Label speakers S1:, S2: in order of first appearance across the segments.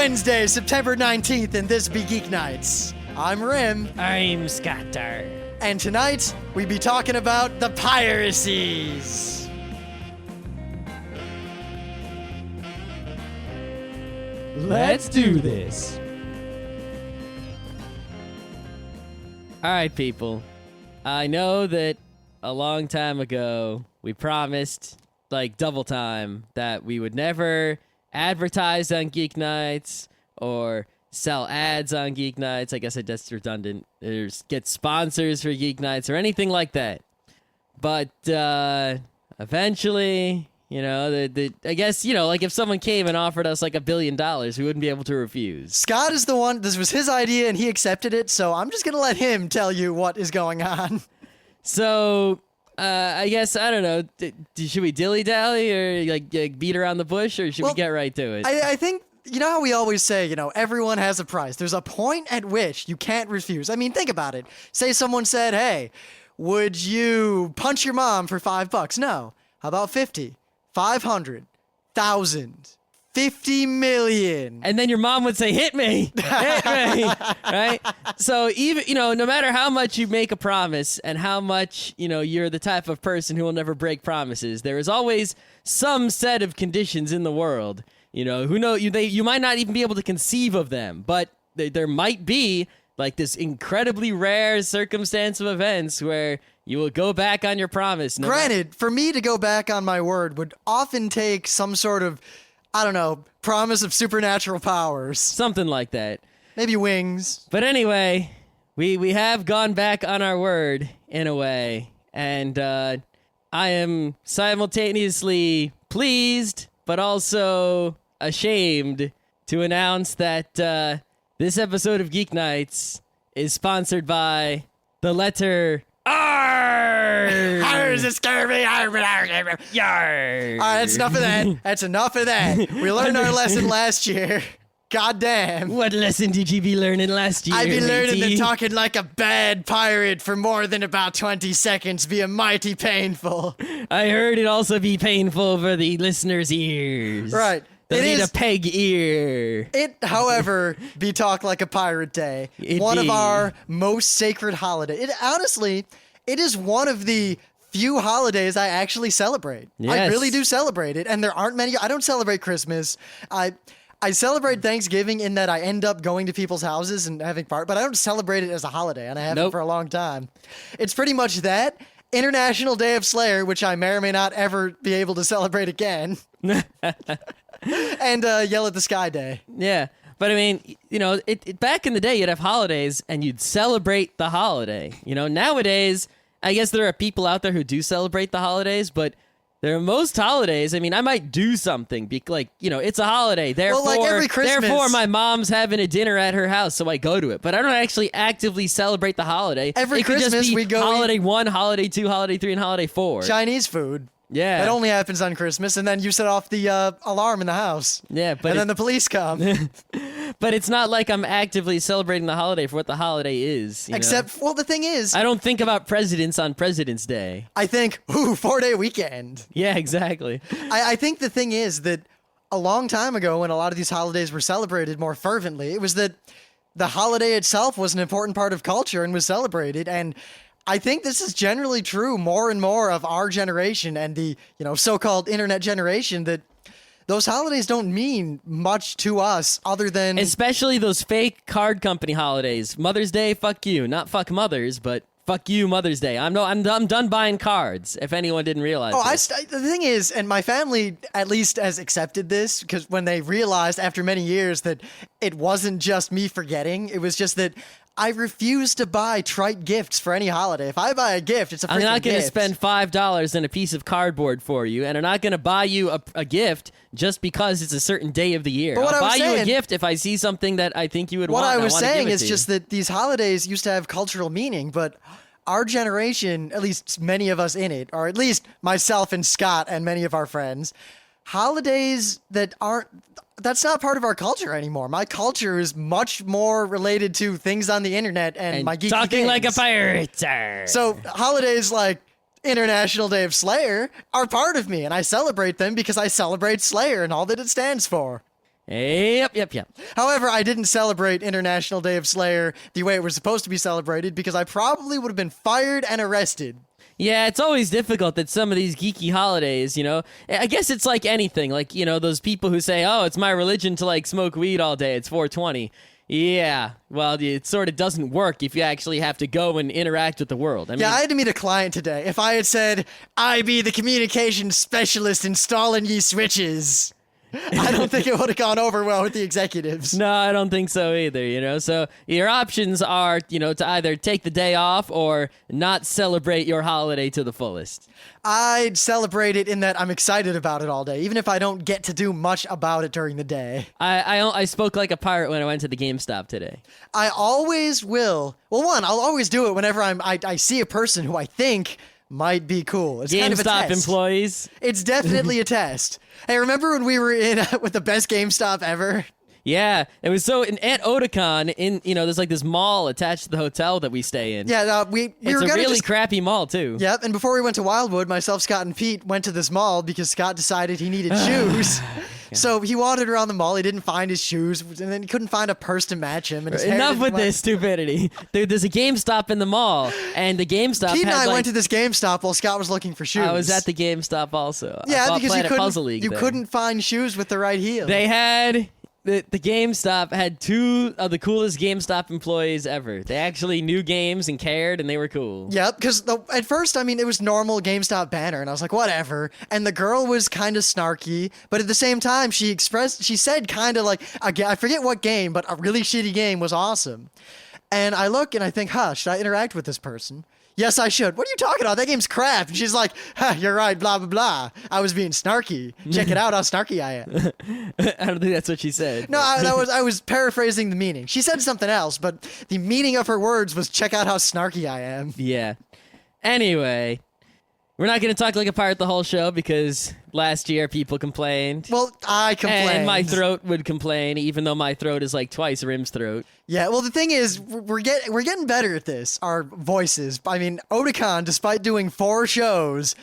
S1: Wednesday, September 19th, and this be Geeknights. I'm Rim,
S2: I'm Scatter.
S1: and tonight we be talking about the Piracies.
S2: Let's do this. All right, people. I know that a long time ago we promised, like double time, that we would never advertise on Geeknights or sell ads on Geeknights. I guess that's redundant. There's get sponsors for Geeknights or anything like that. But eventually, you know, I guess, you know, like if someone came and offered us like $1 billion, we wouldn't be able to refuse.
S1: Scott is the one, this was his idea and he accepted it, so I'm just gonna let him tell you what is going on.
S2: So, I guess, I don't know, should we dilly-dally or like beat around the bush, or should we get right to it?
S1: I think, you know how we always say, you know, everyone has a price. There's a point at which you can't refuse. I mean, think about it. Say someone said, hey, would you punch your mom for $5? No. How about 50? 500? 1,000? 50 million.
S2: And then your mom would say, hit me, right? So even, you know, no matter how much you make a promise and how much, you know, you're the type of person who will never break promises, there is always some set of conditions in the world. You know, who know, you might not even be able to conceive of them, but there might be like this incredibly rare circumstance of events where you will go back on your promise.
S1: Granted, for me to go back on my word would often take some sort of, I don't know, promise of supernatural powers.
S2: Something like that.
S1: Maybe wings.
S2: But anyway, we have gone back on our word in a way, and I am simultaneously pleased but also ashamed to announce that this episode of Geek Nights is sponsored by the letter R.
S1: Does it scare me?
S2: Yarr.
S1: All right, that's enough of that. That's enough of that. We learned our lesson last year. God damn.
S2: What lesson did you be learning last year?
S1: I've been learning
S2: matey?
S1: that talking like a bad pirate for more than about 20 seconds be a mighty painful.
S2: I heard it also be painful for the listeners' ears.
S1: Right.
S2: They
S1: It
S2: need
S1: is-
S2: a peg ear.
S1: It, however, be Talk Like a Pirate Day.
S2: It
S1: One
S2: be.
S1: of our most sacred holidays. It honestly, it is one of the few holidays I actually celebrate. I
S2: Yes.
S1: really do celebrate it, and there aren't many. I don't celebrate Christmas. I celebrate Thanksgiving in that I end up going to people's houses and having part, but I don't celebrate it as a holiday, and I haven't
S2: Nope.
S1: for a long time. It's pretty much that. International Day of Slayer, which I may or may not ever be able to celebrate again. And Yell at the Sky Day.
S2: Yeah. But I mean, you know, back in the day, you'd have holidays and you'd celebrate the holiday. You know, nowadays, I guess there are people out there who do celebrate the holidays, but there are most holidays. I mean, I might do something, like, you know, it's a holiday. Therefore,
S1: like every Christmas.
S2: therefore, my mom's having a dinner at her house, so I go to it. But I don't actually actively celebrate the holiday.
S1: Every
S2: it could
S1: Christmas,
S2: just be
S1: we go
S2: holiday 1, holiday 2, holiday 3, and holiday 4.
S1: Chinese food.
S2: Yeah.
S1: That only happens on Christmas, and then you set off the alarm in the house.
S2: Yeah, but
S1: And then the police come.
S2: but it's not like I'm actively celebrating the holiday for what the holiday is. You know?
S1: Except, well, the thing is,
S2: I don't think about presidents on President's Day.
S1: I think, ooh, 4-day weekend.
S2: Yeah, exactly.
S1: I think the thing is that a long time ago, when a lot of these holidays were celebrated more fervently, it was that the holiday itself was an important part of culture and was celebrated. And I think this is generally true more and more of our generation and the, you know, so-called internet generation, that those holidays don't mean much to us other than...
S2: Especially those fake card company holidays. Mother's Day, fuck you. Not fuck mothers, but fuck you, Mother's Day. I'm done buying cards, if anyone didn't realize it.
S1: The thing is, and my family at least has accepted this, because when they realized after many years that it wasn't just me forgetting, it was just that I refuse to buy trite gifts for any holiday. If I buy a gift, it's a freaking gift.
S2: I'm not going to spend $5 on a piece of cardboard for you, and I'm not going to buy you a gift just because it's a certain day of the year.
S1: But
S2: I'll buy you a gift if I see something that I think you would want.
S1: What I was
S2: want to
S1: saying
S2: give it
S1: is
S2: to
S1: just
S2: you.
S1: that these holidays used to have cultural meaning, but our generation, at least many of us in it, or at least myself and Scott and many of our friends, holidays that's not part of our culture anymore. My culture is much more related to things on the internet and my geeky
S2: talking
S1: things.
S2: like a pirate.
S1: So holidays like International Day of Slayer are part of me, and I celebrate them because I celebrate Slayer and all that it stands for.
S2: Yep.
S1: However, I didn't celebrate International Day of Slayer the way it was supposed to be celebrated because I probably would have been fired and arrested.
S2: Yeah, it's always difficult at some of these geeky holidays, you know? I guess it's like anything. Like, you know, those people who say, oh, it's my religion to, like, smoke weed all day. It's 420. Yeah, well, it sort of doesn't work if you actually have to go and interact with the world. I mean,
S1: Yeah, I had to meet a client today. If I had said, I be the communications specialist installing ye switches, I don't think it would have gone over well with the executives.
S2: No, I don't think so either, you know? So your options are, you know, to either take the day off or not celebrate your holiday to the fullest.
S1: I'd celebrate it in that I'm excited about it all day, even if I don't get to do much about it during the day.
S2: I spoke like a pirate when I went to the GameStop today.
S1: I always will. Well, I'll always do it whenever I see a person who I think might be cool. It's kind of a
S2: GameStop
S1: test.
S2: employees.
S1: It's definitely a test. Hey, remember when we were in with the best GameStop ever?
S2: Yeah, it was so at Otakon in there's like this mall attached to the hotel that we stay in.
S1: Yeah, we
S2: It's
S1: were
S2: a
S1: gonna
S2: really
S1: just.
S2: crappy mall too.
S1: Yep, and before we went to Wildwood, myself, Scott, and Pete went to this mall because Scott decided he needed shoes. So he wandered around the mall. He didn't find his shoes, and then he couldn't find a purse to match him. And his hair
S2: Enough
S1: didn't
S2: with
S1: match-
S2: this stupidity. Dude, there's a GameStop in the mall, and the GameStop
S1: Pete and
S2: had
S1: I
S2: like,
S1: went to this GameStop while Scott was looking for shoes.
S2: I was at the GameStop also. I
S1: yeah,
S2: bought
S1: because
S2: Planet Puzzle League
S1: you
S2: there.
S1: couldn't find shoes with the right heel.
S2: They had the GameStop had two of the coolest GameStop employees ever. They actually knew games and cared, and they were cool.
S1: Yep, because at first, I mean, it was normal GameStop banner, and I was like, whatever. And the girl was kind of snarky, but at the same time, she said kind of like, I forget what game, but a really shitty game was awesome. And I look and I think, should I interact with this person? Yes, I should. What are you talking about? That game's crap. And she's like, you're right, blah, blah, blah. I was being snarky. Check it out how snarky I am.
S2: I don't think that's what she said.
S1: No, I was paraphrasing the meaning. She said something else, but the meaning of her words was check out how snarky I am.
S2: Yeah. Anyway, we're not going to talk like a pirate the whole show because last year people complained.
S1: Well, I complained.
S2: And my throat would complain, even though my throat is like twice Rim's throat.
S1: Yeah, well, the thing is, we're getting better at this, our voices. I mean, Otakon, despite doing 4 shows,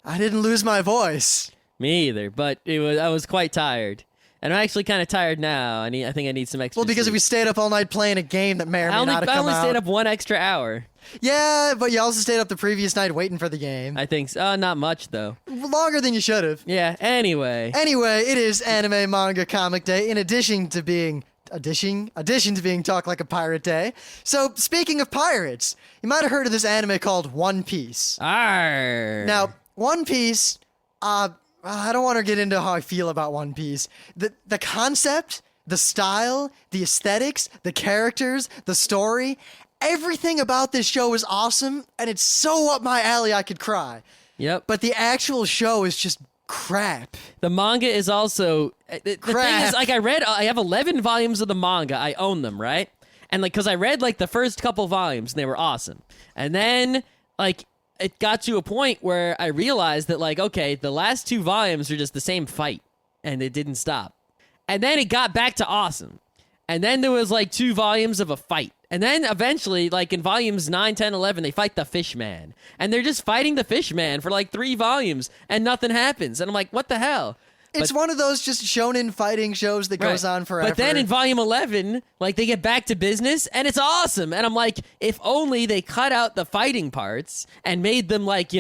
S1: I didn't lose my voice.
S2: Me either, but I was quite tired. And I'm actually kind of tired now. I think I need some extra
S1: Well, because
S2: sleep.
S1: we stayed up all night playing a game that may or may not have
S2: I
S1: come
S2: only
S1: out.
S2: stayed up 1 extra hour.
S1: Yeah, but you also stayed up the previous night waiting for the game.
S2: I think so. Not much, though.
S1: Longer than you should have.
S2: Yeah, anyway.
S1: Anyway, it is Anime Manga Comic Day, in addition to being Talk Like a Pirate Day. So, speaking of pirates, you might have heard of this anime called One Piece.
S2: Arr.
S1: Now, One Piece, I don't want to get into how I feel about One Piece. The concept, the style, the aesthetics, the characters, the story, everything about this show is awesome, and it's so up my alley I could cry.
S2: Yep.
S1: But the actual show is just crap.
S2: The manga is also the thing
S1: Crap.
S2: is, like, I have 11 volumes of the manga. I own them, right? And like, because I read like the first couple volumes and they were awesome, and then like it got to a point where I realized that like, okay, the last 2 volumes are just the same fight, and it didn't stop. And then it got back to awesome, and then there was like 2 volumes of a fight. And then eventually, like in volumes 9, 10, 11, they fight the fish man. And they're just fighting the fish man for like 3 volumes and nothing happens. And I'm like, what the hell?
S1: It's one of those just shonen fighting shows that goes on forever.
S2: But then in volume 11, like they get back to business and it's awesome. And I'm like, if only they cut out the fighting parts and made them like,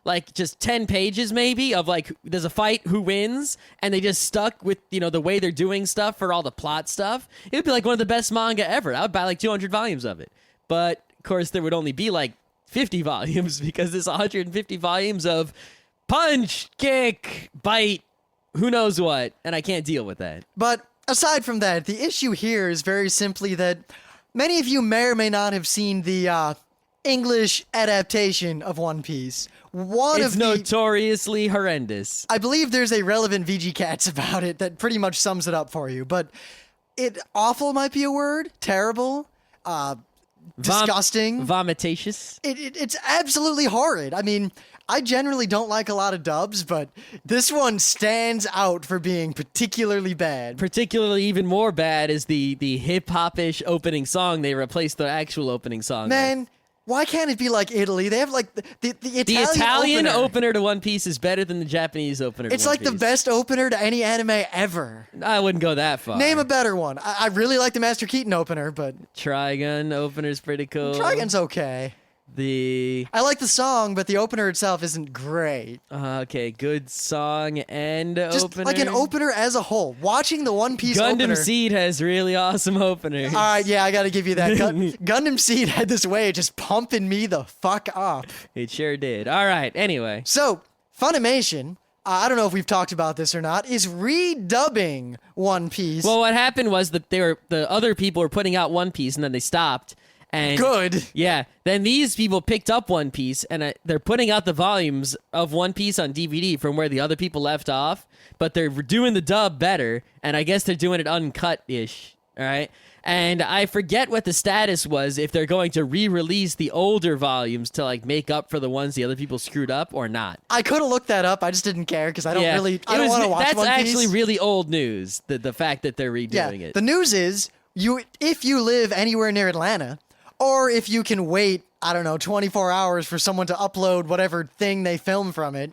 S2: like just 10 pages maybe of like, there's a fight, who wins, and they just stuck with, the way they're doing stuff for all the plot stuff. It would be like one of the best manga ever. I would buy like 200 volumes of it. But of course there would only be like 50 volumes because there's 150 volumes of punch, kick, bite, who knows what, and I can't deal with that.
S1: But aside from that, the issue here is very simply that many of you may or may not have seen the English adaptation of One Piece.
S2: It's notoriously horrendous.
S1: I believe there's a relevant VG Cats about it that pretty much sums it up for you, but awful might be a word, terrible, disgusting.
S2: Vomitatious.
S1: It's absolutely horrid. I mean, I generally don't like a lot of dubs, but this one stands out for being particularly bad.
S2: Particularly even more bad is the hip-hop-ish opening song. They replaced the actual opening song.
S1: Man, Why can't it be like Italy? They have like the
S2: The
S1: Italian
S2: opener to One Piece is better than the Japanese opener to
S1: It's
S2: One
S1: like the
S2: Piece.
S1: best opener to any anime ever.
S2: I wouldn't go that far.
S1: Name a better one. I really like the Master Keaton opener, but
S2: Trigun opener's pretty cool.
S1: Trigun's okay. I like the song, but the opener itself isn't great.
S2: Okay, good song and
S1: Just
S2: opener.
S1: like an opener as a whole. Watching the One Piece
S2: Gundam
S1: opener.
S2: Seed has really awesome openers.
S1: All right, yeah, I got to give you that. Gundam Seed had this way of just pumping me the fuck up.
S2: It sure did. All right, anyway.
S1: So, Funimation, I don't know if we've talked about this or not, is redubbing One Piece.
S2: Well, what happened was that the other people were putting out One Piece and then they stopped. And
S1: Good.
S2: Yeah. Then these people picked up One Piece and they're putting out the volumes of One Piece on DVD from where the other people left off, but they're doing the dub better, and I guess they're doing it uncut-ish, all right? And I forget what the status was, if they're going to re-release the older volumes to like make up for the ones the other people screwed up or not.
S1: I could have looked that up. I just didn't care because I don't want to watch
S2: That's
S1: One Piece.
S2: actually really old news, the fact that they're redoing it.
S1: The news is, if you live anywhere near Atlanta, or if you can wait, 24 hours for someone to upload whatever thing they film from it,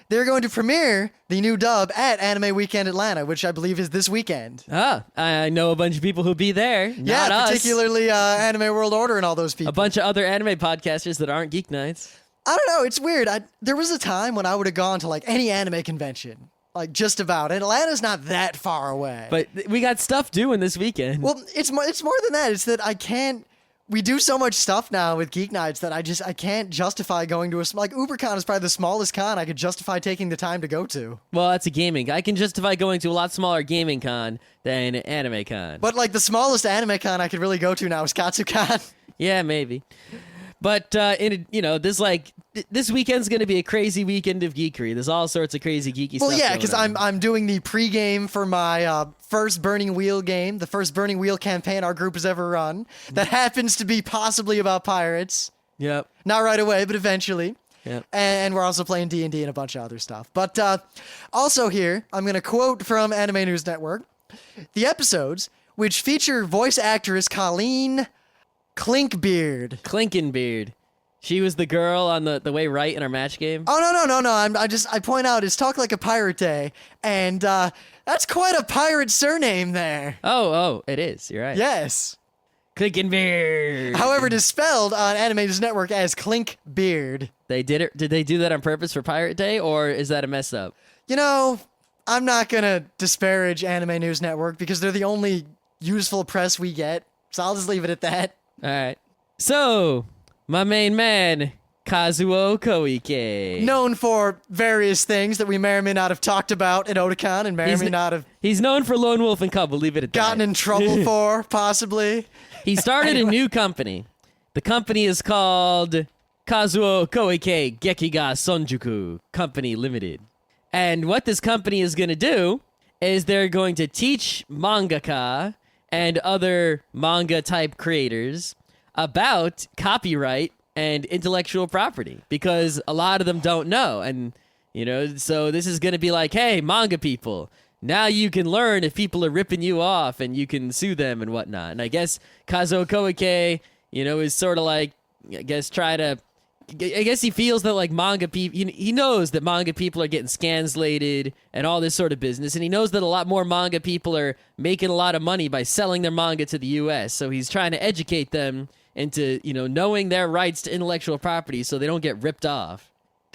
S1: they're going to premiere the new dub at Anime Weekend Atlanta, which I believe is this weekend.
S2: I know a bunch of people who'll be there.
S1: Yeah,
S2: Not us.
S1: particularly Anime World Order and all those people.
S2: A bunch of other anime podcasters that aren't Geeknights.
S1: I don't know, it's weird. There was a time when I would have gone to like any anime convention. Like just about. And Atlanta's not that far away.
S2: But we got stuff doing this weekend.
S1: Well, it's more than that. It's that I can't. We do so much stuff now with Geek Nights that I can't justify going to like UberCon is probably the smallest con I could justify taking the time to go to.
S2: Well, that's a gaming. I can justify going to a lot smaller gaming con than anime con.
S1: But like the smallest anime con I could really go to now is KatsuCon.
S2: Yeah, maybe. But this weekend's gonna be a crazy weekend of geekery. There's all sorts of crazy geeky stuff.
S1: Well, yeah,
S2: because
S1: I'm doing the pregame for my first Burning Wheel game, the first Burning Wheel campaign our group has ever run. That happens to be possibly about pirates.
S2: Yep.
S1: Not right away, but eventually.
S2: Yep.
S1: And we're also playing D&D and a bunch of other stuff. But also here, I'm going to quote from Anime News Network. The episodes, which feature voice actress Colleen Clinkbeard.
S2: Clinkenbeard. She was the girl on the way right in our match game.
S1: Oh, no. I point out it's Talk Like a Pirate Day, and that's quite a pirate surname there.
S2: Oh, it is. You're right.
S1: Yes.
S2: Clinkenbeard.
S1: However, it is spelled on Anime News Network as Clinkbeard.
S2: They did it. Did they do that on purpose for Pirate Day, or is that a mess up?
S1: You know, I'm not going to disparage Anime News Network because they're the only useful press we get, so I'll just leave it at that.
S2: All right. So, my main man, Kazuo Koike.
S1: Known for various things that we may or may not have talked about at Otakon and may or may not have
S2: He's known for Lone Wolf and Cub. We'll leave it at that.
S1: gotten in trouble for, possibly.
S2: He started a new company. The company is called Kazuo Koike Gekiga Sonjuku Company Limited. And what this company is going to do is they're going to teach mangaka and other manga-type creators about copyright and intellectual property, because a lot of them don't know. And, so this is going to be like, hey, manga people, now you can learn if people are ripping you off and you can sue them and whatnot. And I guess Kazuo Koike, is sort of like, I guess he feels that like manga people, he knows that manga people are getting scanslated and all this sort of business. And he knows that a lot more manga people are making a lot of money by selling their manga to the US. So he's trying to educate them into, knowing their rights to intellectual property so they don't get ripped off.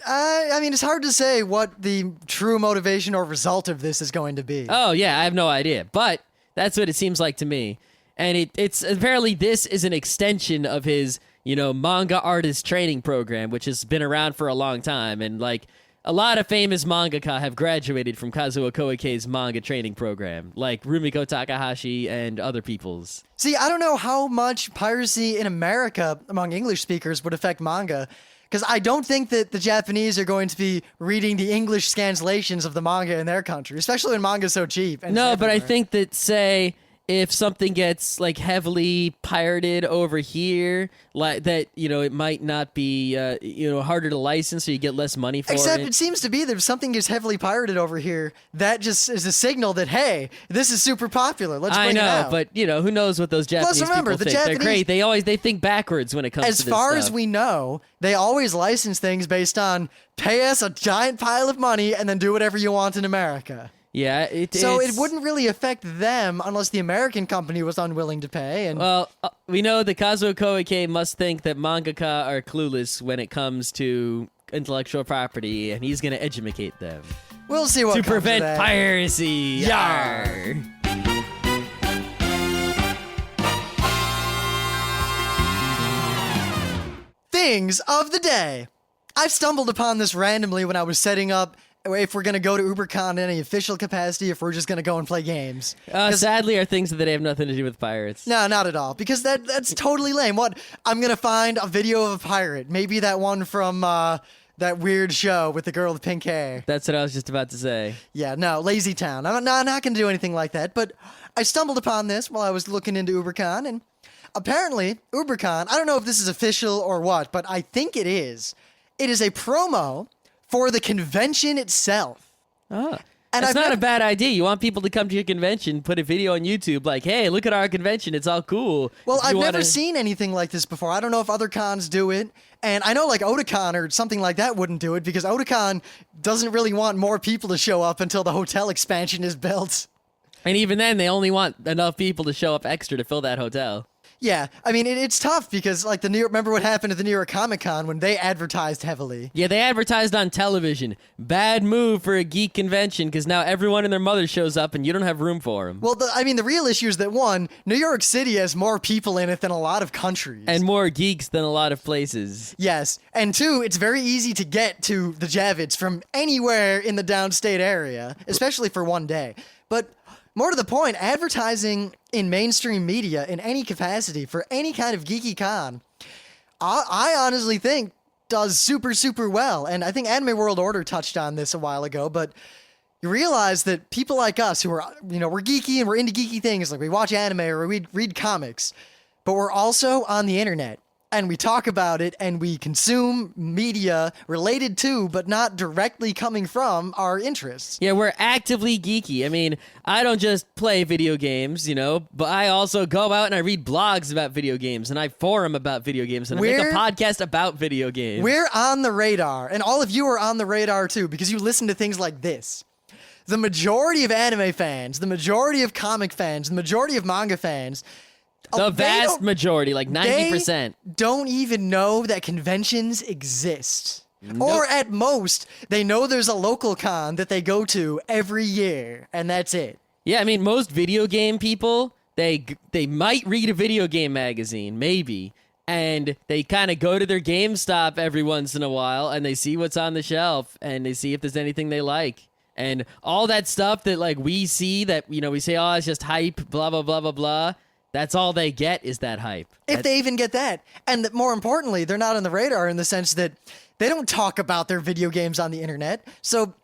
S1: I mean, it's hard to say what the true motivation or result of this is going to be.
S2: Oh, yeah, I have no idea. But that's what it seems like to me. And it's apparently this is an extension of his, manga artist training program, which has been around for a long time. And like a lot of famous mangaka have graduated from Kazuo Koike's manga training program, like Rumiko Takahashi and other people's.
S1: See, I don't know how much piracy in America among English speakers would affect manga, because I don't think that the Japanese are going to be reading the English translations of the manga in their country, especially when manga's so cheap. And
S2: No, but I
S1: everywhere.
S2: think that, say, if something gets like heavily pirated over here, like that, it might not be, harder to license, so you get less money for
S1: Except
S2: it.
S1: it seems to be that if something gets heavily pirated over here, that just is a signal that, hey, this is super popular. Let's bring it out.
S2: But who knows what those Japanese
S1: remember,
S2: people
S1: the
S2: think?
S1: Japanese-
S2: They're great. They think backwards when it comes to
S1: As
S2: this
S1: far
S2: stuff.
S1: as we know, they always license things based on pay us a giant pile of money and then do whatever you want in America.
S2: Yeah,
S1: So
S2: it's,
S1: it wouldn't really affect them unless the American company was unwilling to pay. And
S2: Well, we know that Kazuo Koike must think that mangaka are clueless when it comes to intellectual property, and he's going to educate them
S1: we'll see what
S2: to
S1: comes of
S2: prevent
S1: that.
S2: piracy.
S1: Yar. Things of the day. I stumbled upon this randomly when I was setting up if we're going to go to UberCon in any official capacity, if we're just going to go and play games.
S2: Sadly, are things that they have nothing to do with pirates.
S1: No, not at all, because that's totally lame. What? I'm going to find a video of a pirate. Maybe that one from that weird show with the girl with pink hair.
S2: That's what I was just about to say.
S1: Yeah, no, Lazy Town. I'm not going to do anything like that, but I stumbled upon this while I was looking into UberCon, and apparently, UberCon, I don't know if this is official or what, but I think it is. It is a promo for the convention itself.
S2: Oh.
S1: And
S2: That's
S1: I've
S2: not
S1: never-
S2: a bad idea. You want people to come to your convention, put a video on YouTube like, hey, look at our convention. It's all cool.
S1: Well,
S2: If you
S1: I've
S2: wanna-
S1: never seen anything like this before. I don't know if other cons do it. And I know like Otakon or something like that wouldn't do it because Otakon doesn't really want more people to show up until the hotel expansion is built.
S2: And even then, they only want enough people to show up extra to fill that hotel.
S1: Yeah, I mean, it's tough because like remember what happened at the New York Comic Con when they advertised heavily.
S2: Yeah, they advertised on television. Bad move for a geek convention because now everyone and their mother shows up and you don't have room for them.
S1: Well, the real issue is that one, New York City has more people in it than a lot of countries.
S2: And more geeks than a lot of places.
S1: Yes, and two, it's very easy to get to the Javits from anywhere in the downstate area, especially for one day. But more to the point, advertising in mainstream media in any capacity for any kind of geeky con, I honestly think does super, super well. And I think Anime World Order touched on this a while ago, but you realize that people like us who are, we're geeky and we're into geeky things, like we watch anime or we read comics, but we're also on the internet. And we talk about it and we consume media related to, but not directly coming from, our interests.
S2: Yeah, we're actively geeky. I mean, I don't just play video games, but I also go out and I read blogs about video games and I forum about video games and I make a podcast about video games.
S1: We're on the radar, and all of you are on the radar too, because you listen to things like this. The majority of anime fans, the majority of comic fans, the majority of manga fans,
S2: The
S1: they
S2: vast
S1: don't-
S2: majority, like 90%.
S1: don't even know that conventions exist. Or at most, they know there's a local con that they go to every year, and that's it.
S2: Yeah, I mean, most video game people, they might read a video game magazine, maybe, and they kind of go to their GameStop every once in a while, and they see what's on the shelf, and they see if there's anything they like. And all that stuff that, like, we see that, we say, oh, it's just hype, blah, blah, blah, blah, blah. That's all they get is that hype.
S1: If they even get that. And that more importantly, they're not on the radar in the sense that they don't talk about their video games on the internet. So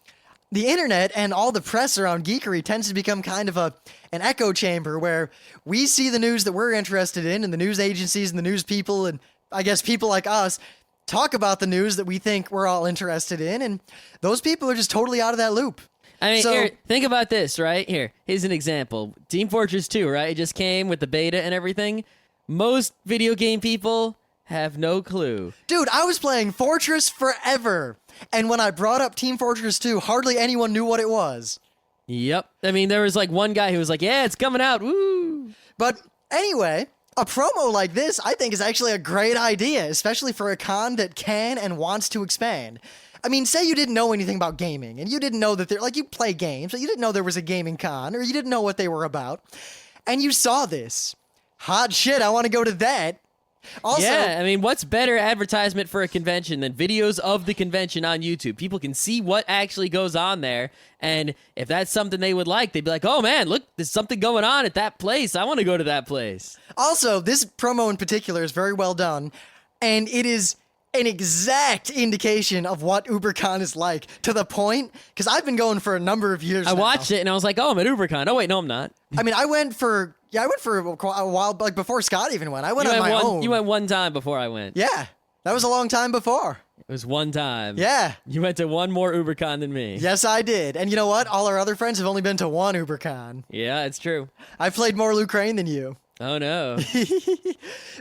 S1: the internet and all the press around geekery tends to become kind of an echo chamber where we see the news that we're interested in, and the news agencies and the news people, and I guess people like us, talk about the news that we think we're all interested in, and those people are just totally out of that loop.
S2: I mean,
S1: So-
S2: here, think about this, right? Here's an example. Team Fortress 2, right? It just came with the beta and everything. Most video game people have no clue.
S1: Dude, I was playing Fortress forever, and when I brought up Team Fortress 2, hardly anyone knew what it was.
S2: Yep. I mean, there was like one guy who was like, yeah, it's coming out. Woo!
S1: But anyway, a promo like this, I think, is actually a great idea, especially for a con that can and wants to expand. I mean, say you didn't know anything about gaming, and you didn't know that you play games, but you didn't know there was a gaming con, or you didn't know what they were about, and you saw this. Hot shit, I want to go to that. Also,
S2: Yeah, I mean, what's better advertisement for a convention than videos of the convention on YouTube? People can see what actually goes on there, and if that's something they would like, they'd be like, oh man, look, there's something going on at that place. I want to go to that place.
S1: Also, this promo in particular is very well done, and it is an exact indication of what UberCon is like, to the point, because I've been going for a number of years
S2: I
S1: now.
S2: watched it, and I was like, oh, I'm at UberCon. Oh, wait, no, I'm not.
S1: I mean, I went for Yeah, I went for a while, like before Scott even went. I went on my own.
S2: You went one time before I went.
S1: Yeah, that was a long time before.
S2: It was one time.
S1: Yeah.
S2: You went to one more UberCon than me.
S1: Yes, I did. And you know what? All our other friends have only been to one UberCon.
S2: Yeah, it's true.
S1: I played more Luke Crane than you.
S2: Oh, no.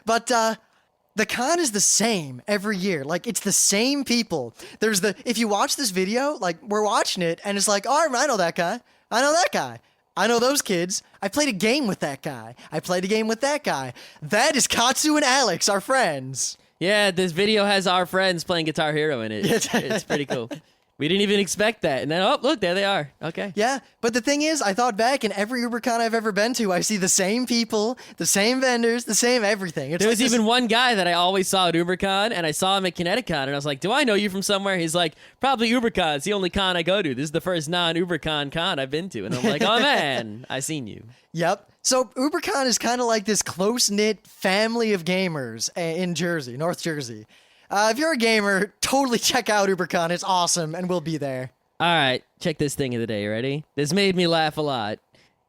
S1: But the con is the same every year. Like, it's the same people. If you watch this video, like, we're watching it, and it's like, oh, I know that guy. I know that guy. I know those kids. I played a game with that guy. I played a game with that guy. That is Katsu and Alex, our friends.
S2: Yeah, this video has our friends playing Guitar Hero in it. It's pretty cool. We didn't even expect that. And then, oh, look, there they are. Okay.
S1: Yeah, but the thing is, I thought back, in every UberCon I've ever been to, I see the same people, the same vendors, the same everything.
S2: There was even one guy that I always saw at UberCon, and I saw him at Kineticon, and I was like, do I know you from somewhere? He's like, probably UberCon. It's the only con I go to. This is the first non-UberCon con I've been to. And I'm like, oh, man, I seen you.
S1: Yep. So UberCon is kind of like this close-knit family of gamers in Jersey, North Jersey. If you're a gamer, totally check out UberCon. It's awesome, and we'll be there.
S2: All right, check this thing of the day. You ready? This made me laugh a lot.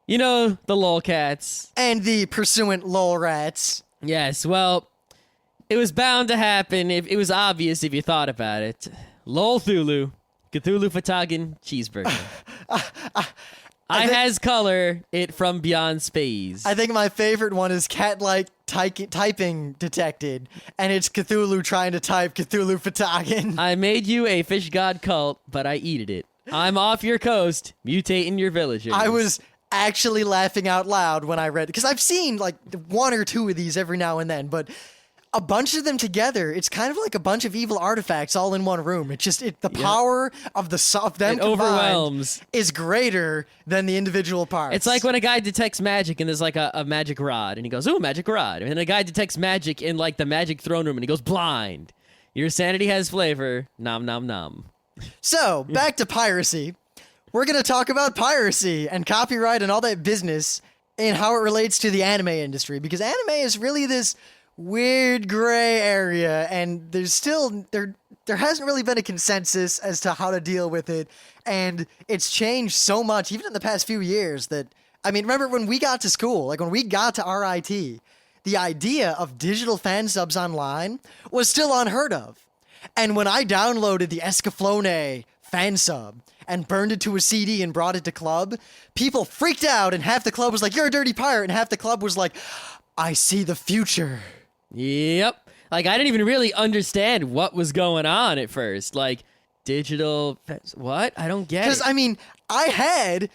S2: You know, the lolcats.
S1: And the pursuant lol rats.
S2: Yes, well, it was bound to happen. It was obvious if you thought about it. Lol Thulu, Cthulhu Fatagan cheeseburger. I has color it from beyond space.
S1: I think my favorite one is cat-like typing detected, and it's Cthulhu trying to type Cthulhu Fatagan.
S2: I made you a fish god cult, but I eated it. I'm off your coast, mutating your villagers.
S1: I was actually laughing out loud when I read, because I've seen like one or two of these every now and then, but a bunch of them together, it's kind of like a bunch of evil artifacts all in one room. The power of them combined
S2: overwhelms.
S1: Is greater than the individual parts.
S2: It's like when a guy detects magic and there's like a magic rod, and he goes, ooh, magic rod. And then a guy detects magic in like the magic throne room, and he goes, blind. Your sanity has flavor. Nom, nom, nom.
S1: So, back to piracy. We're going to talk about piracy and copyright and all that business and how it relates to the anime industry, because anime is really this weird gray area, and there hasn't really been a consensus as to how to deal with it, and it's changed so much even in the past few years that, I mean, remember when we got to school, like when we got to RIT, the idea of digital fan subs online was still unheard of. And when I downloaded the Escaflowne fan sub and burned it to a CD and brought it to club, people freaked out, and half the club was like, you're a dirty pirate, and half the club was like, I see the future.
S2: Yep. Like, I didn't even really understand what was going on at first. Like, digital... What? I don't get it.
S1: Because, I mean, I had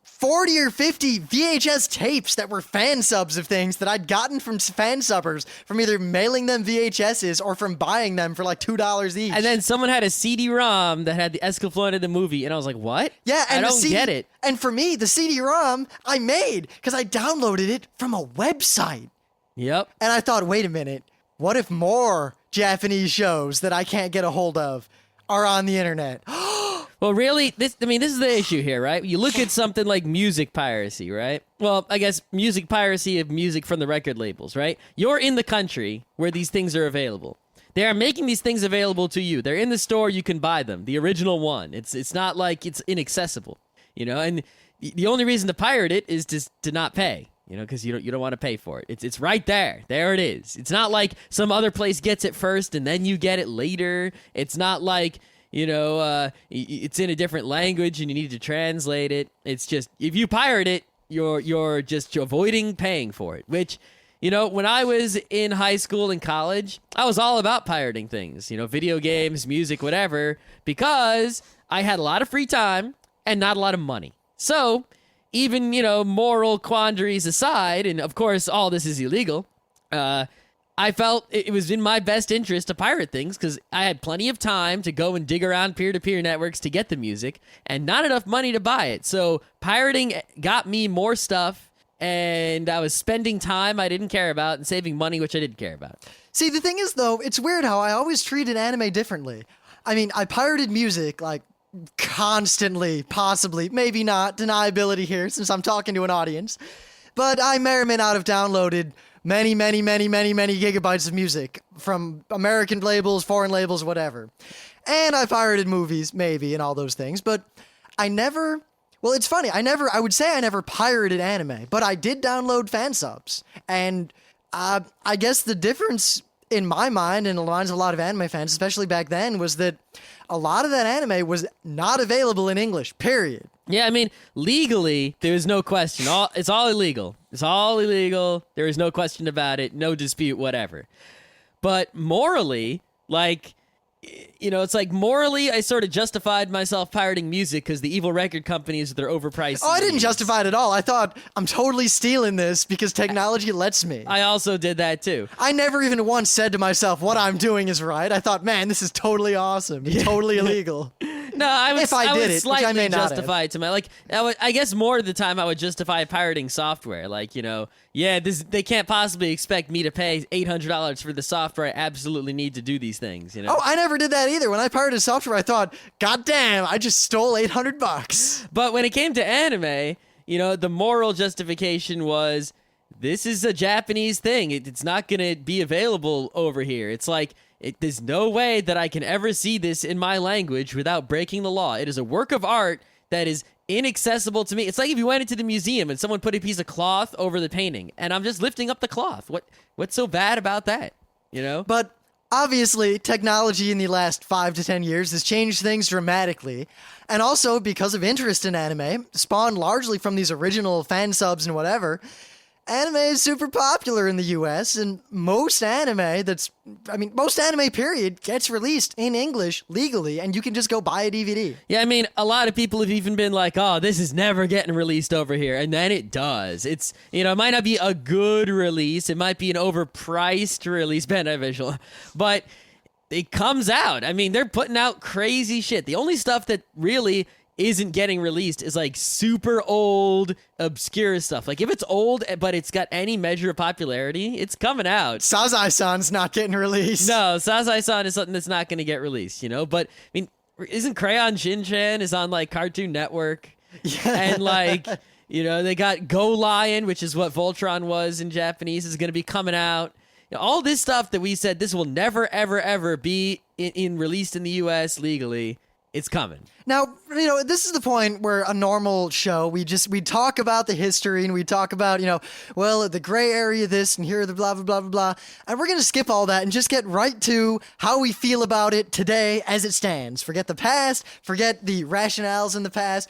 S1: 40 or 50 VHS tapes that were fan subs of things that I'd gotten from fan subbers from either mailing them VHSs or from buying them for like $2 each.
S2: And then someone had a CD-ROM that had the Escaflowne of the movie, and I was like, what?
S1: Yeah, and
S2: I don't get it.
S1: And for me, the CD-ROM I made because I downloaded it from a website.
S2: Yep.
S1: And I thought, wait a minute, what if more Japanese shows that I can't get a hold of are on the internet?
S2: Well, really, this is the issue here, right? You look at something like music piracy, right? Well, I guess music piracy of music from the record labels, right? You're in the country where these things are available. They are making these things available to you. They're in the store, you can buy them. The original one. It's not like it's inaccessible, you know? And the only reason to pirate it is to not pay. You know, because you don't want to pay for it. It's right there. There it is. It's not like some other place gets it first and then you get it later. It's not like, you know, it's in a different language and you need to translate it. It's just, if you pirate it, you're just avoiding paying for it. Which, you know, when I was in high school and college, I was all about pirating things. You know, video games, music, whatever, because I had a lot of free time and not a lot of money. So even, you know, moral quandaries aside, and of course all this is illegal, I felt it was in my best interest to pirate things because I had plenty of time to go and dig around peer-to-peer networks to get the music and not enough money to buy it. So pirating got me more stuff, and I was spending time I didn't care about and saving money which I didn't care about.
S1: See, the thing is, though, it's weird how I always treated anime differently. I mean, I pirated music, like, constantly, possibly, maybe not, deniability here since I'm talking to an audience, but I may or may not have downloaded many gigabytes of music from American labels, foreign labels, whatever. And I pirated movies, maybe, and all those things, but I never Well, it's funny. I would say I never pirated anime, but I did download fan subs. And I guess the difference in my mind and in the minds of a lot of anime fans, especially back then, was that a lot of that anime was not available in English, period.
S2: Yeah, I mean, legally, there's no question. It's all illegal. It's all illegal. There is no question about it. No dispute, whatever. But morally, like, you know, it's like morally, I sort of justified myself pirating music because the evil record companies, they're overpriced.
S1: Oh, I didn't justify it at all. I thought, I'm totally stealing this because technology lets me.
S2: I also did that too.
S1: I never even once said to myself, what I'm doing is right. I thought, man, this is totally awesome. It's totally illegal.
S2: No, I would,
S1: If I did it, which I
S2: slightly
S1: may not
S2: justify it to my, like, I guess more of the time I would justify pirating software. Like, you know, yeah, they can't possibly expect me to pay $800 for the software I absolutely need to do these things, you know?
S1: Oh, I never did that either. When I pirated software, I thought, God damn, I just stole $800.
S2: But when it came to anime, you know, the moral justification was, this is a Japanese thing. It's not going to be available over here. It's like, there's no way that I can ever see this in my language without breaking the law. It is a work of art that is inaccessible to me. It's like if you went into the museum and someone put a piece of cloth over the painting, and I'm just lifting up the cloth. What's so bad about that? You know?
S1: But obviously, technology in the last 5 to 10 years has changed things dramatically. And also, because of interest in anime, spawned largely from these original fan subs and whatever, anime is super popular in the US, and most anime period gets released in English legally, and you can just go buy a DVD.
S2: Yeah, I mean, a lot of people have even been like, oh, this is never getting released over here. And then it does. It's, you know, it might not be a good release. It might be an overpriced release, beneficial, but it comes out. I mean, they're putting out crazy shit. The only stuff that really isn't getting released is like super old, obscure stuff. Like if it's old, but it's got any measure of popularity, it's coming out.
S1: Sazai-san's not getting released.
S2: No, Sazai-san is something that's not going to get released, you know? But, I mean, isn't Crayon Shin-chan is on, like, Cartoon Network?
S1: Yeah.
S2: And, like, you know, they got Go Lion, which is what Voltron was in Japanese, is going to be coming out. You know, all this stuff that we said, this will never, ever, ever be released in the U.S. legally. It's coming.
S1: Now, you know, this is the point where a normal show, we talk about the history and we talk about, you know, well, the gray area this and here are the blah, blah, blah, blah, blah. And we're going to skip all that and just get right to how we feel about it today as it stands. Forget the past, forget the rationales in the past,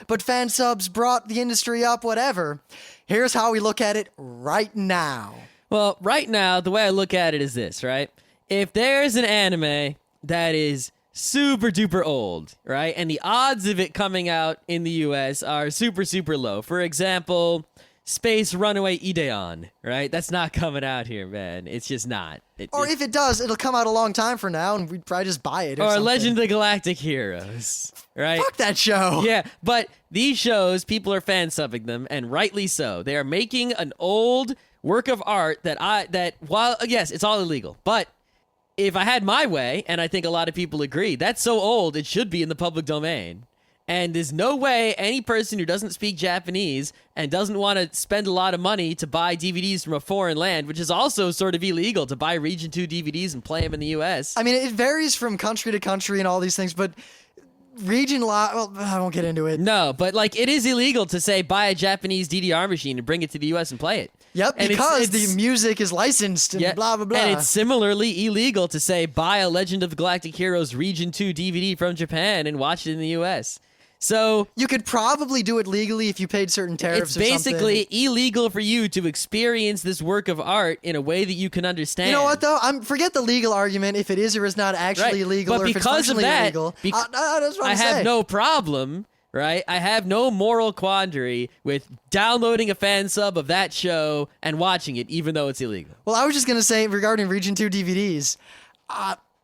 S1: but fan subs brought the industry up, whatever. Here's how we look at it right now.
S2: Well, right now, the way I look at it is this, right? If there's an anime that is super duper old, right? And the odds of it coming out in the US are super, super low. For example, Space Runaway Ideon, right? That's not coming out here, man. It's just not.
S1: Or if it does, it'll come out a long time from now and we'd probably just buy it or something.
S2: Legend of the Galactic Heroes, right?
S1: Fuck that show.
S2: Yeah, but these shows, people are fan subbing them, and rightly so. They are making an old work of art that while, yes, it's all illegal, but if I had my way, and I think a lot of people agree, that's so old, it should be in the public domain. And there's no way any person who doesn't speak Japanese and doesn't want to spend a lot of money to buy DVDs from a foreign land, which is also sort of illegal to buy Region 2 DVDs and play them in the US.
S1: I mean, it varies from country to country and all these things, but region law, well, I won't get into it.
S2: No, but like it is illegal to say buy a Japanese DDR machine and bring it to the US and play it.
S1: Yep,
S2: and
S1: because the music is licensed and blah, blah, blah.
S2: And it's similarly illegal to say buy a Legend of the Galactic Heroes Region 2 DVD from Japan and watch it in the US. So
S1: you could probably do it legally if you paid certain tariffs.
S2: It's basically illegal for you to experience this work of art in a way that you can understand.
S1: You know what though? Forget the legal argument if it is or is not actually illegal,
S2: but
S1: or if it's functionally illegal. That's what
S2: I have no problem. Right? I have no moral quandary with downloading a fan sub of that show and watching it, even though it's illegal.
S1: Well, I was just going to say, regarding Region 2 DVDs,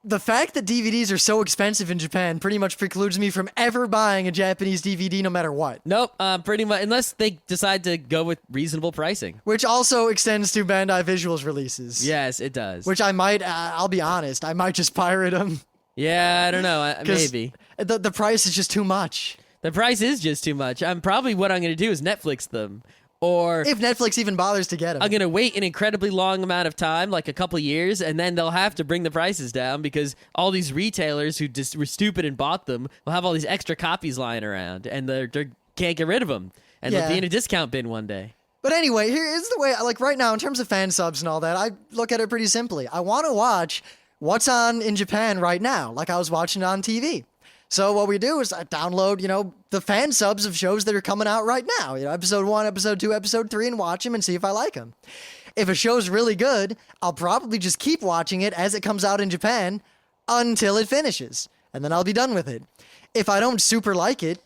S1: the fact that DVDs are so expensive in Japan pretty much precludes me from ever buying a Japanese DVD no matter what.
S2: Nope, pretty much, unless they decide to go with reasonable pricing.
S1: Which also extends to Bandai Visuals releases.
S2: Yes, it does.
S1: Which I might, I'll be honest, I might just pirate them.
S2: Yeah, I don't know, maybe.
S1: The price is just too much.
S2: The price is just too much. What I'm going to do is Netflix them. or
S1: If Netflix even bothers to get them.
S2: I'm going to wait an incredibly long amount of time, like a couple of years, and then they'll have to bring the prices down because all these retailers who just were stupid and bought them will have all these extra copies lying around, and they can't get rid of them, and they'll be in a discount bin one day.
S1: But anyway, here is the way, like right now, in terms of fan subs and all that, I look at it pretty simply. I want to watch what's on in Japan right now, like I was watching it on TV. So what we do is I download, the fan subs of shows that are coming out right now. Episode 1, episode 2, episode 3, and watch them and see if I like them. If a show's really good, I'll probably just keep watching it as it comes out in Japan until it finishes, and then I'll be done with it. If I don't super like it,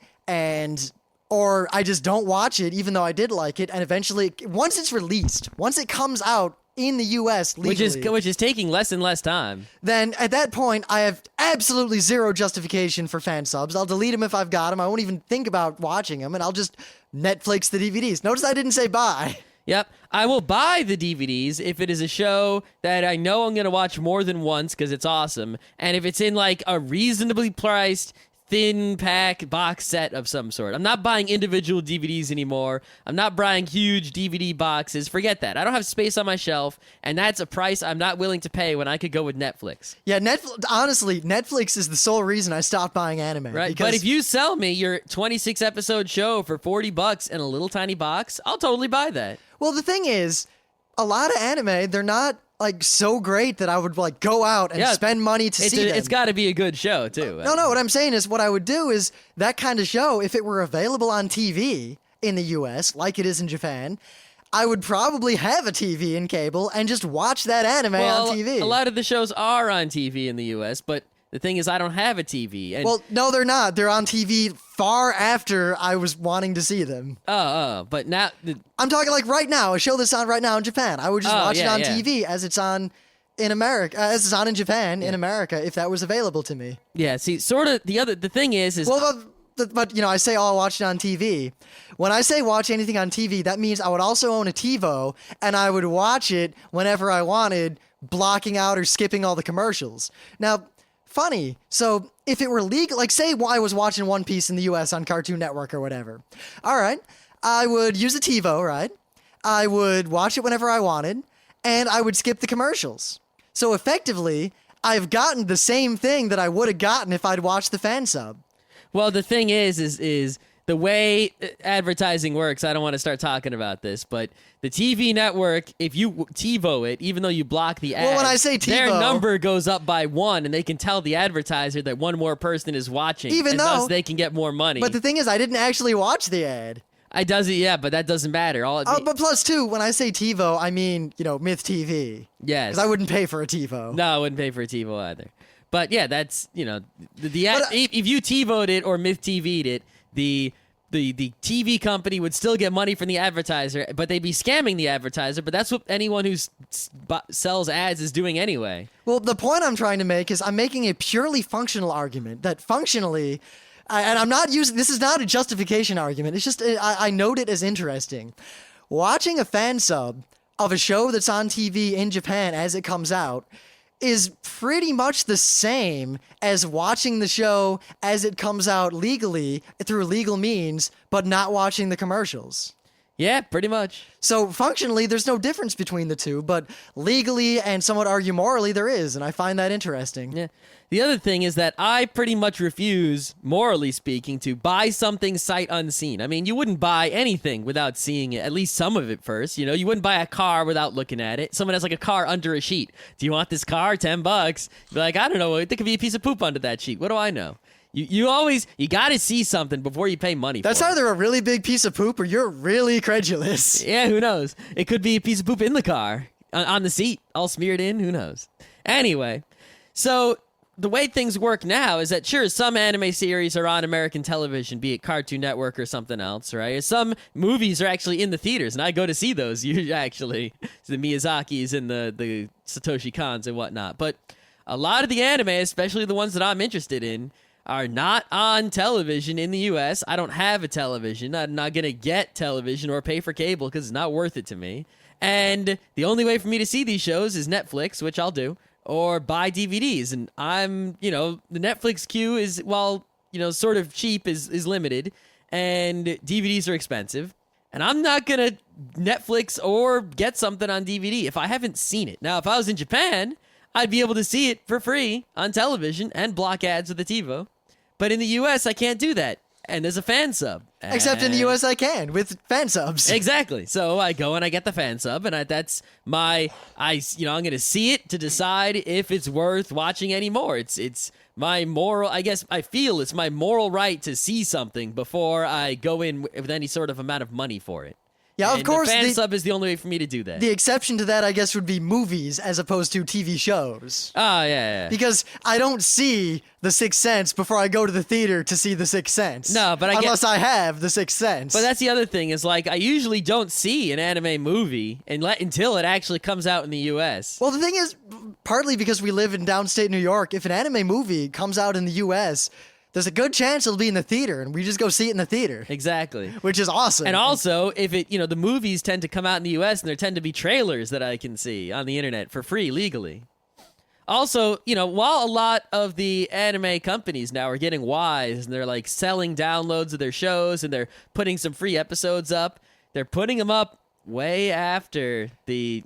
S1: or I just don't watch it, even though I did like it, and eventually, once it's released, once it comes out in the U.S. legally,
S2: which is taking less and less time,
S1: then at that point, I have absolutely zero justification for fan subs. I'll delete them if I've got them. I won't even think about watching them, and I'll just Netflix the DVDs. Notice I didn't say buy.
S2: Yep. I will buy the DVDs if it is a show that I know I'm going to watch more than once because it's awesome, and if it's in like a reasonably priced thin pack box set of some sort. I'm not buying individual DVDs anymore. I'm not buying huge DVD boxes. Forget that. I don't have space on my shelf, and that's a price I'm not willing to pay when I could go with Netflix.
S1: Yeah, honestly, Netflix is the sole reason I stopped buying anime.
S2: Right, but if you sell me your 26 episode show for $40 in a little tiny box, I'll totally buy that.
S1: Well, the thing is, a lot of anime, they're not like so great that I would like go out and spend money to see them.
S2: It's got to be a good show too.
S1: No, what I'm saying is what I would do is that kind of show, if it were available on TV in the US, like it is in Japan, I would probably have a TV and cable and just watch that anime on TV.
S2: A lot of the shows are on TV in the US, but the thing is I don't have a TV. And
S1: well, no, they're not. They're on TV far after I was wanting to see them.
S2: But now...
S1: I'm talking like right now, a show that's on right now in Japan. I would just watch it on TV as it's on in America, as it's on in Japan, in America, if that was available to me.
S2: Yeah, see, sort of, the thing is...
S1: Well, but I say, I'll watch it on TV. When I say watch anything on TV, that means I would also own a TiVo, and I would watch it whenever I wanted, blocking out or skipping all the commercials. Now... funny. So if it were legal, like say I was watching One Piece in the US on Cartoon Network or whatever. All right. I would use a TiVo, right? I would watch it whenever I wanted, and I would skip the commercials. So effectively, I've gotten the same thing that I would have gotten if I'd watched the fan sub.
S2: Well, the thing is the way advertising works, I don't want to start talking about this, but the TV network, if you TiVo it, even though you block the ads,
S1: well, when I say TiVo,
S2: their number goes up by 1, and they can tell the advertiser that one more person is watching,
S1: even though
S2: thus they can get more money.
S1: But the thing is, I didn't actually watch the ad.
S2: But that doesn't matter.
S1: But plus two, when I say TiVo, I mean, Myth TV.
S2: Yes.
S1: Because I wouldn't pay for a TiVo.
S2: No, I wouldn't pay for a TiVo either. But yeah, that's, if you TiVo'd it or Myth TV'd it, the TV company would still get money from the advertiser, but they'd be scamming the advertiser, but that's what anyone who sells ads is doing anyway.
S1: Well, the point I'm trying to make is I'm making a purely functional argument that functionally, and I'm not using, this is not a justification argument, it's just, I note it as interesting. Watching a fan sub of a show that's on TV in Japan as it comes out is pretty much the same as watching the show as it comes out legally through legal means, but not watching the commercials.
S2: Yeah, pretty much.
S1: So functionally, there's no difference between the two, but legally and somewhat argue morally, there is, and I find that interesting.
S2: Yeah. The other thing is that I pretty much refuse, morally speaking, to buy something sight unseen. I mean, you wouldn't buy anything without seeing it, at least some of it first. You wouldn't buy a car without looking at it. Someone has like a car under a sheet. Do you want this car? $10. You're like, I don't know. There could be a piece of poop under that sheet. What do I know? You got to see something before you pay money for it.
S1: That's either a really big piece of poop or you're really credulous.
S2: Yeah, who knows? It could be a piece of poop in the car, on the seat, all smeared in. Who knows? Anyway, so the way things work now is that, sure, some anime series are on American television, be it Cartoon Network or something else, right? Some movies are actually in the theaters, and I go to see those, actually. The Miyazakis and the Satoshi Kons and whatnot. But a lot of the anime, especially the ones that I'm interested in, are not on television in the U.S. I don't have a television. I'm not going to get television or pay for cable because it's not worth it to me. And the only way for me to see these shows is Netflix, which I'll do, or buy DVDs. And the Netflix queue is, sort of cheap, is limited, and DVDs are expensive. and I'm not going to Netflix or get something on DVD if I haven't seen it. Now, if I was in Japan, I'd be able to see it for free on television and block ads with the TiVo. But in the US, I can't do that. And there's a fan sub.
S1: Except in the US, I can with fan subs.
S2: Exactly. So I go and I get the fan sub, and that's I'm going to see it to decide if it's worth watching anymore. It's my moral, I guess I feel it's my moral right to see something before I go in with any sort of amount of money for it.
S1: Yeah,
S2: and
S1: of course.
S2: The fan sub is the only way for me to do that.
S1: The exception to that, I guess, would be movies as opposed to TV shows.
S2: Oh, yeah.
S1: Because I don't see The Sixth Sense before I go to the theater to see The Sixth Sense.
S2: No, but
S1: unless I have The Sixth Sense.
S2: But that's the other thing is, like, I usually don't see an anime movie until it actually comes out in the U.S.
S1: Well, the thing is, partly because we live in downstate New York, if an anime movie comes out in the U.S., there's a good chance it'll be in the theater, and we just go see it in the theater.
S2: Exactly.
S1: Which is awesome.
S2: And also, if the movies tend to come out in the U.S., and there tend to be trailers that I can see on the internet for free legally. Also, while a lot of the anime companies now are getting wise, and they're like selling downloads of their shows, and they're putting some free episodes up, they're putting them up way after the,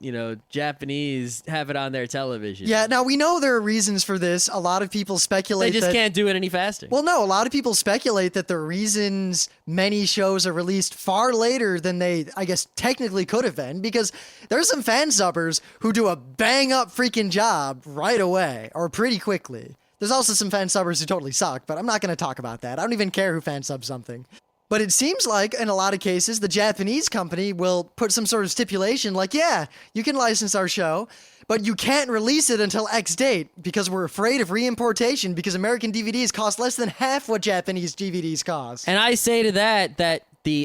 S2: Japanese have it on their television.
S1: Yeah, now we know there are reasons for this. A lot of people speculate
S2: they just can't do it any faster.
S1: Well, no, a lot of people speculate that the reasons many shows are released far later than they, I guess, technically could have been, because there's some fan subbers who do a bang-up freaking job right away, or pretty quickly. There's also some fan subbers who totally suck, but I'm not going to talk about that. I don't even care who fan subs something. But it seems like, in a lot of cases, the Japanese company will put some sort of stipulation like, yeah, you can license our show, but you can't release it until X date because we're afraid of reimportation because American DVDs cost less than half what Japanese DVDs cost.
S2: And I say to that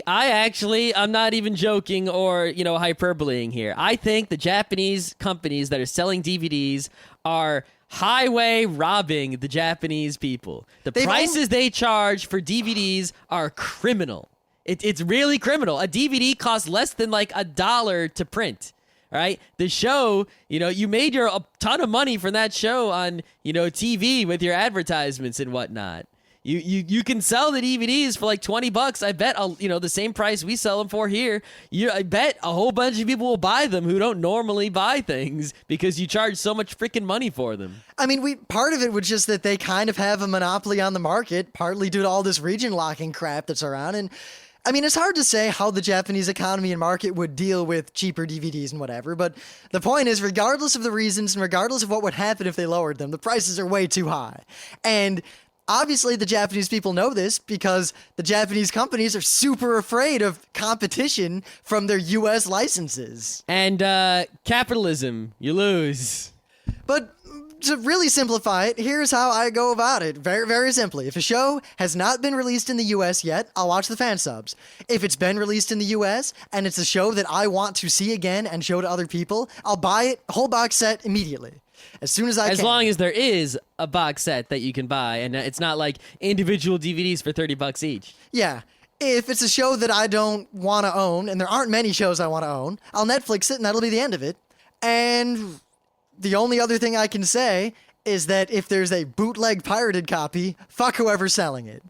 S2: I'm not even joking or, hyperbolating here. I think the Japanese companies that are selling DVDs are highway robbing the Japanese people. The prices they charge for DVDs are criminal. It's really criminal. A DVD costs less than like $1 to print. Right? The show, you made a ton of money from that show on, TV with your advertisements and whatnot. You can sell the DVDs for like $20. I bet, the same price we sell them for here. I bet a whole bunch of people will buy them who don't normally buy things because you charge so much freaking money for them.
S1: I mean, part of it was just that they kind of have a monopoly on the market, partly due to all this region locking crap that's around. And I mean, it's hard to say how the Japanese economy and market would deal with cheaper DVDs and whatever, but the point is, regardless of the reasons and regardless of what would happen if they lowered them, the prices are way too high. And obviously, the Japanese people know this because the Japanese companies are super afraid of competition from their U.S. licenses.
S2: And capitalism, you lose.
S1: But to really simplify it, here's how I go about it. Very, very simply. If a show has not been released in the U.S. yet, I'll watch the fan subs. If it's been released in the U.S. and it's a show that I want to see again and show to other people, I'll buy it, whole box set, immediately. As soon as I can.
S2: As long as there is a box set that you can buy, and it's not like individual DVDs for $30 each.
S1: Yeah. If it's a show that I don't want to own, and there aren't many shows I want to own, I'll Netflix it, and that'll be the end of it. And the only other thing I can say is that if there's a bootleg pirated copy, fuck whoever's selling it.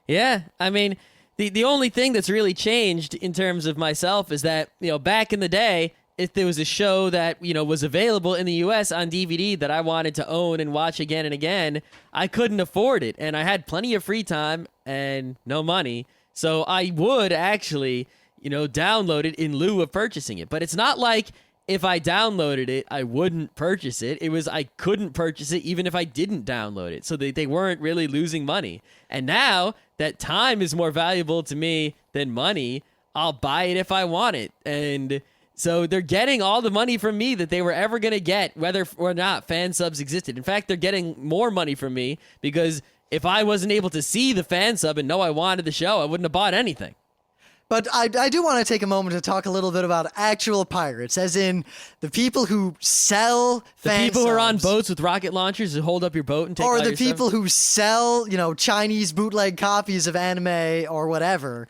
S2: Yeah, I mean, the only thing that's really changed in terms of myself is that, back in the day, if there was a show that, was available in the U.S. on DVD that I wanted to own and watch again and again, I couldn't afford it. And I had plenty of free time and no money. So I would actually, download it in lieu of purchasing it. But it's not like if I downloaded it, I wouldn't purchase it. It was I couldn't purchase it even if I didn't download it. So they weren't really losing money. And now that time is more valuable to me than money, I'll buy it if I want it. And so they're getting all the money from me that they were ever going to get, whether or not fan subs existed. In fact, they're getting more money from me because if I wasn't able to see the fan sub and know I wanted the show, I wouldn't have bought anything.
S1: But I do want to take a moment to talk a little bit about actual pirates, as in the people who sell fan
S2: The people who are on
S1: subs.
S2: boats with rocket launchers who hold up your boat and take
S1: Or
S2: all
S1: the
S2: your
S1: people
S2: stuff.
S1: who sell, Chinese bootleg copies of anime or whatever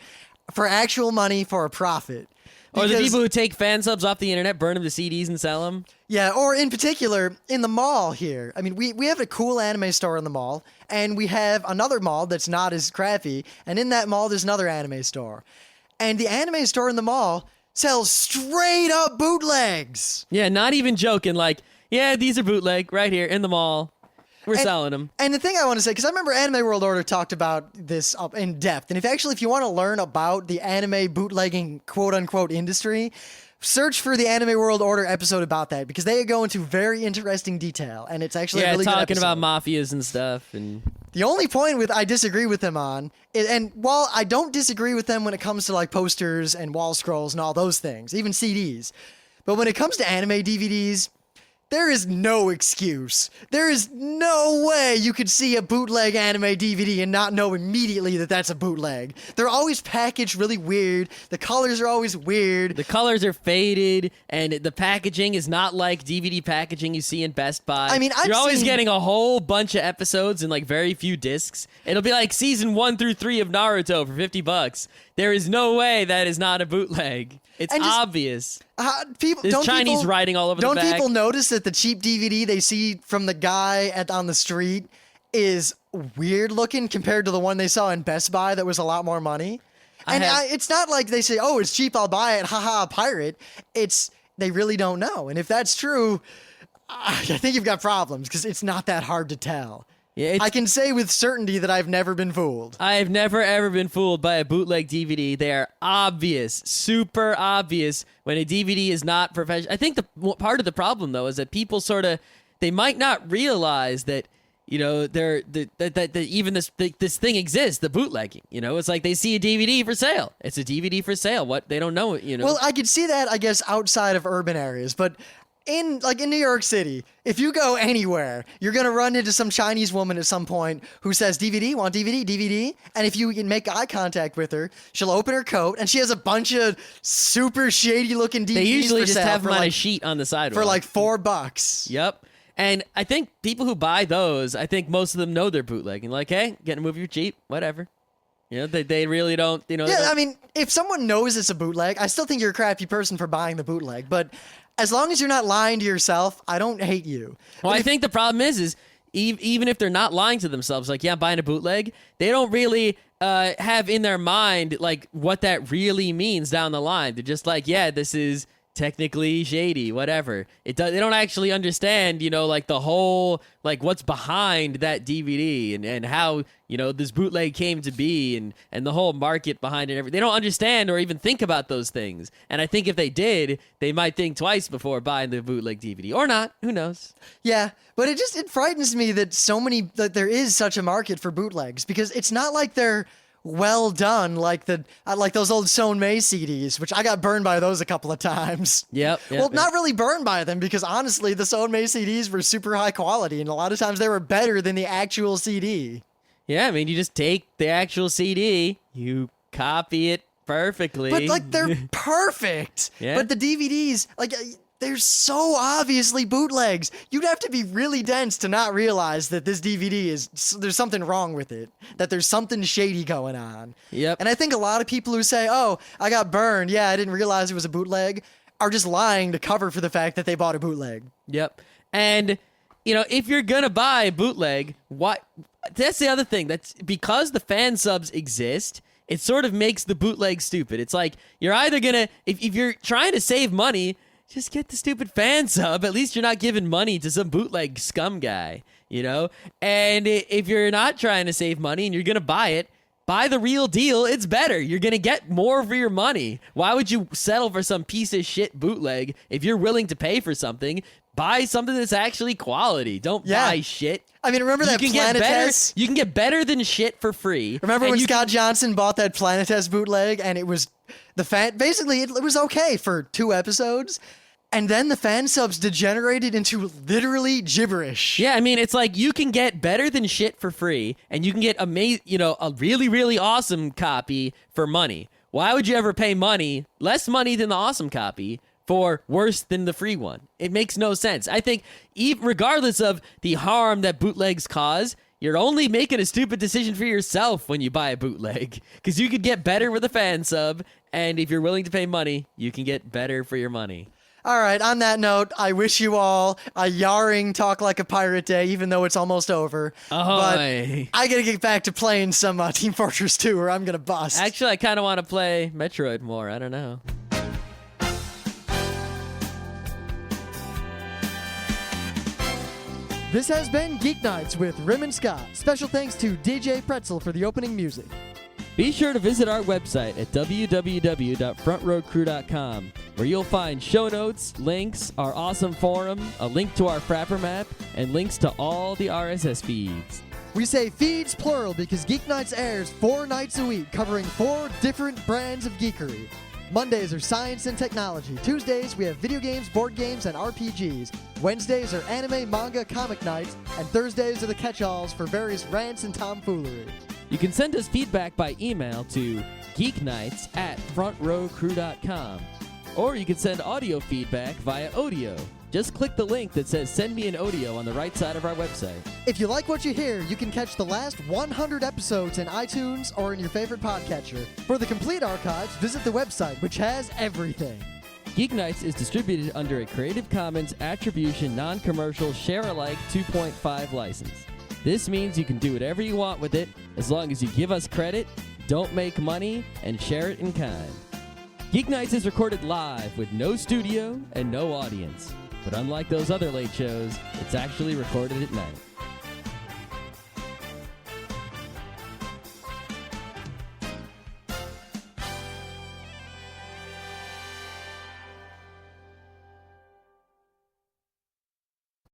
S1: for actual money for a profit.
S2: Or the
S1: Because-
S2: people who take fan subs off the internet, burn them to CDs and sell them.
S1: Yeah, or in particular, in the mall here. I mean, we have a cool anime store in the mall, and we have another mall that's not as crappy, and in that mall there's another anime store. and the anime store in the mall sells straight up bootlegs.
S2: Yeah, not even joking. Like, yeah, these are bootleg right here in the mall. We're selling them.
S1: And the thing I want to say, because I remember Anime World Order talked about this in depth, and if you want to learn about the anime bootlegging quote-unquote industry, search for the Anime World Order episode about that, because they go into very interesting detail, and it's actually a really good
S2: talking
S1: episode.
S2: about mafias and stuff. And
S1: The only point I disagree with them on, and while I don't disagree with them when it comes to like posters and wall scrolls and all those things, even CDs, but when it comes to anime DVDs, there is no excuse. There is no way you could see a bootleg anime DVD and not know immediately that that's a bootleg. They're always packaged really weird. The colors are always weird.
S2: the colors are faded, and the packaging is not like DVD packaging you see in Best Buy.
S1: I mean,
S2: you're always
S1: seen-
S2: getting a whole bunch of episodes in like very few discs. It'll be like season 1 through 3 of Naruto for $50. There is no way that is not a bootleg. It's
S1: And just-
S2: obvious.
S1: People,
S2: There's Chinese writing all over the
S1: Don't
S2: back.
S1: people notice that the cheap DVD they see from the guy on the street is weird looking compared to the one they saw in Best Buy that was a lot more money? And it's not like they say, "Oh, it's cheap, I'll buy it." Haha, pirate. It's they really don't know, and if that's true, I think you've got problems because it's not that hard to tell.
S2: Yeah,
S1: I can say with certainty that I've never been fooled.
S2: I've never ever been fooled by a bootleg DVD. They are obvious, super obvious when a DVD is not professional. I think part of the problem though is that people they might not realize that that even this thing exists, the bootlegging. It's like they see a DVD for sale. It's a DVD for sale. What they don't know,
S1: Well, I could see that, I guess, outside of urban areas, but in New York City, if you go anywhere, you're gonna run into some Chinese woman at some point who says, "DVD, want DVD, DVD?" And if you can make eye contact with her, she'll open her coat and she has a bunch of super shady looking DVDs.
S2: They usually
S1: for
S2: just
S1: sale
S2: have
S1: for
S2: them on
S1: like,
S2: a sheet on the sidewalk
S1: for like $4.
S2: Yep. And I think people who buy those, I think most of them know they're bootlegging. Like, hey, get a movie for cheap, whatever. They really don't.
S1: Yeah, I mean, if someone knows it's a bootleg, I still think you're a crappy person for buying the bootleg, but as long as you're not lying to yourself, I don't hate you.
S2: Well, I think the problem is even if they're not lying to themselves, like, yeah, I'm buying a bootleg, they don't really have in their mind, like, what that really means down the line. They're just like, yeah, this is technically shady, whatever. They don't actually understand, like, the whole, like, what's behind that DVD and how, this bootleg came to be and the whole market behind it. They don't understand or even think about those things. And I think if they did, they might think twice before buying the bootleg DVD. Or not. Who knows?
S1: Yeah, but it frightens me that that there is such a market for bootlegs, because it's not like they're well done like those old Sonmei CDs, which I got burned by those a couple of times.
S2: Yep.
S1: Well, not really burned by them, because honestly, the Sonmei CDs were super high quality, and a lot of times they were better than the actual CD.
S2: Yeah, I mean, you just take the actual CD, you copy it perfectly.
S1: But like they're perfect.
S2: Yeah.
S1: But the DVDs, like, they're so obviously bootlegs. You'd have to be really dense to not realize that this DVD there's something wrong with it, that there's something shady going on.
S2: Yep.
S1: And I think a lot of people who say, "Oh, I got burned. Yeah, I didn't realize it was a bootleg," are just lying to cover for the fact that they bought a bootleg.
S2: Yep. And, if you're going to buy a bootleg, that's the other thing. That's because the fan subs exist, it sort of makes the bootleg stupid. It's like, you're either going to, if you're trying to save money, just get the stupid fan sub. At least you're not giving money to some bootleg scum guy, And if you're not trying to save money and you're going to buy it, buy the real deal. It's better. You're going to get more for your money. Why would you settle for some piece of shit bootleg if you're willing to pay for something? Buy something that's actually quality. Don't buy shit.
S1: I mean, remember that
S2: You
S1: Planetes?
S2: can get better than shit for free.
S1: Remember when Scott Johnson bought that Planetes bootleg, and it was basically it was okay for 2 episodes, and then the fan subs degenerated into literally gibberish.
S2: Yeah, I mean, it's like you can get better than shit for free, and you can get a really, really awesome copy for money. Why would you ever pay less money than the awesome copy, for worse than the free one? It makes no sense. I think, regardless of the harm that bootlegs cause, you're only making a stupid decision for yourself when you buy a bootleg, because you could get better with a fan sub, and if you're willing to pay money, you can get better for your money.
S1: All right, on that note, I wish you all a yarring Talk Like a Pirate day, even though it's almost over.
S2: Ahoy.
S1: But I gotta get back to playing some Team Fortress 2 or I'm gonna bust.
S2: Actually, I kind of want to play Metroid more. I don't know.
S3: This has been Geeknights with Rim and Scott. Special thanks to DJ Pretzel for the opening music.
S2: Be sure to visit our website at www.frontrowcrew.com, where you'll find show notes, links, our awesome forum, a link to our Frapper map, and links to all the RSS feeds.
S3: We say feeds plural because Geeknights airs 4 nights a week, covering 4 different brands of geekery. Mondays are science and technology. Tuesdays, we have video games, board games, and RPGs. Wednesdays are anime, manga, comic nights. And Thursdays are the catch-alls for various rants and tomfoolery.
S2: You can send us feedback by email to geeknights@frontrowcrew.com, or you can send audio feedback via Audio. Just click the link that says Send Me an Audio on the right side of our website.
S3: If you like what you hear, you can catch the last 100 episodes in iTunes or in your favorite podcatcher. For the complete archives, visit the website, which has everything.
S2: Geeknights is distributed under a Creative Commons Attribution Non-Commercial Share-alike 2.5 license. This means you can do whatever you want with it as long as you give us credit, don't make money, and share it in kind. Geeknights is recorded live with no studio and no audience. But unlike those other late shows, it's actually recorded at night.